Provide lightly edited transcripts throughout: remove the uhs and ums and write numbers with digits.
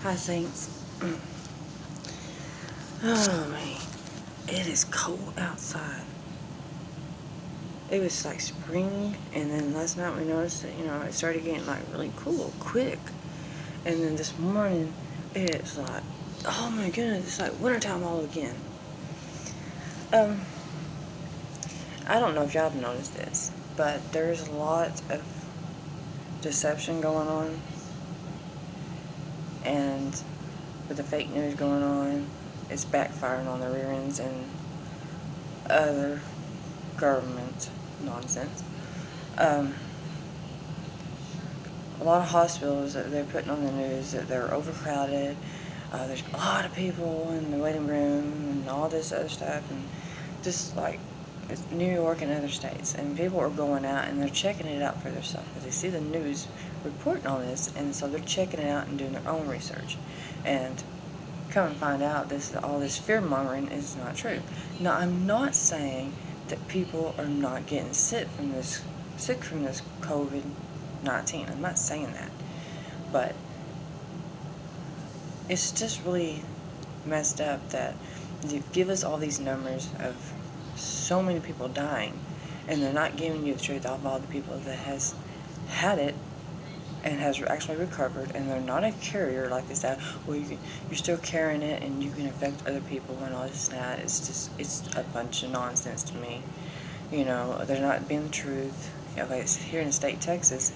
Hi, Saints. Oh, man. It is cold outside. It was like spring, and then last night we noticed that, it started getting like really cool quick. And then this morning, it's like, oh my goodness, it's like wintertime all again. Um, I don't know if y'all have noticed this, but there's a lot of deception going on, and with the fake news going on, it's backfiring on the rear ends and other government nonsense. A lot of hospitals that they're putting on the news that they're overcrowded. There's a lot of people in the waiting room and all this other stuff, and just like it's New York and other states, and people are going out and they're checking it out for themselves because they see the news reporting on this, and so they're checking it out and doing their own research, and come and find out all this fear mongering is not true. Now, I'm not saying that people are not getting sick from this COVID-19. I'm not saying that, but it's just really messed up that you give us all these numbers of so many people dying, and they're not giving you the truth of all the people that has had it and has actually recovered, and they're not a carrier like this. That well, you're still carrying it, and you can affect other people and all this and that. It's a bunch of nonsense to me. They're not being the truth. Okay, it's here in the state of Texas,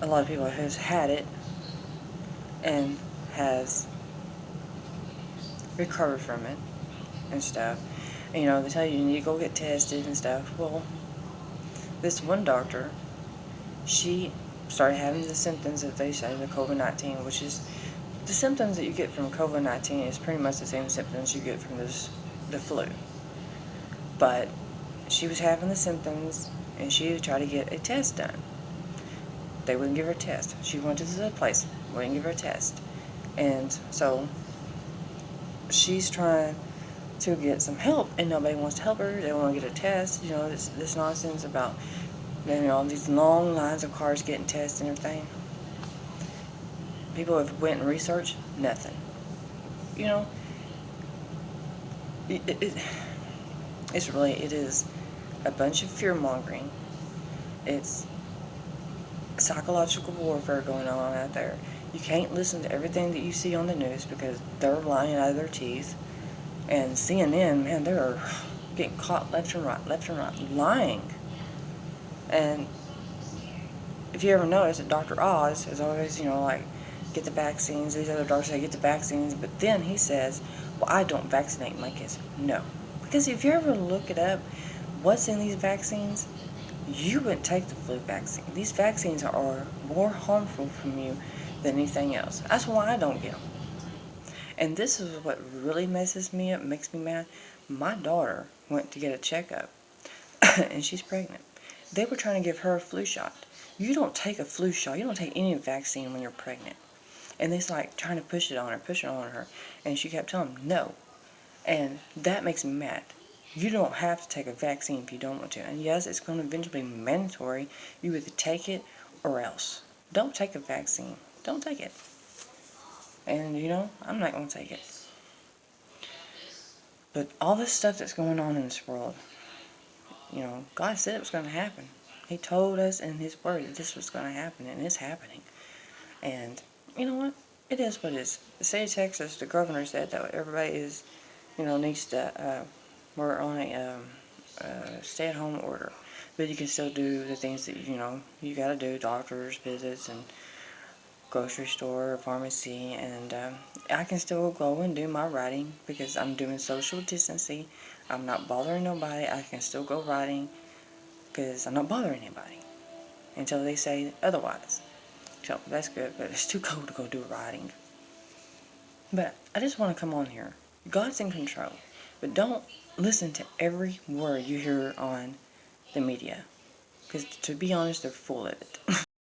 a lot of people has had it and has recovered from it and stuff. And, they tell you need to go get tested and stuff. Well, this one doctor, she started having the symptoms that they say the COVID-19, which is the symptoms that you get from COVID-19 is pretty much the same symptoms you get from the flu. But she was having the symptoms, and she tried to get a test done. They wouldn't give her a test. She went to the place, wouldn't give her a test. And so she's trying to get some help, and nobody wants to help her. They want to get a test. This nonsense about all these long lines of cars getting tested and everything. People have went and researched nothing. It is a bunch of fear mongering. It's psychological warfare going on out there. You can't listen to everything that you see on the news because they're lying out of their teeth. And CNN, man, they're getting caught left and right, lying. And if you ever notice that Dr. Oz is always, get the vaccines. These other doctors say get the vaccines. But then he says, well, I don't vaccinate my kids. No. Because if you ever look it up, what's in these vaccines, you wouldn't take the flu vaccine. These vaccines are more harmful from you than anything else. That's why I don't get them. And this is what really messes me up, makes me mad. My daughter went to get a checkup, and she's pregnant. They were trying to give her a flu shot. You don't take a flu shot. You don't take any vaccine when you're pregnant. And they's like trying to push it on her. And she kept telling them no. And that makes me mad. You don't have to take a vaccine if you don't want to. And yes, it's going to eventually be mandatory. You either take it or else. Don't take a vaccine. Don't take it. And, I'm not going to take it. But all this stuff that's going on in this world, God said it was going to happen. He told us in His Word that this was going to happen, and it's happening. And you know what? It is what it is. The state of Texas, the governor said that everybody is, needs to, we're on a stay-at-home order. But you can still do the things that, you got to do, doctor's visits and grocery store or pharmacy. And I can still go and do my writing because I'm doing social distancing. I'm not bothering nobody. I can still go writing because I'm not bothering anybody until they say otherwise. So that's good, but it's too cold to go do writing. But I just want to come on here. God's in control, but don't listen to every word you hear on the media, because to be honest, they're full of it.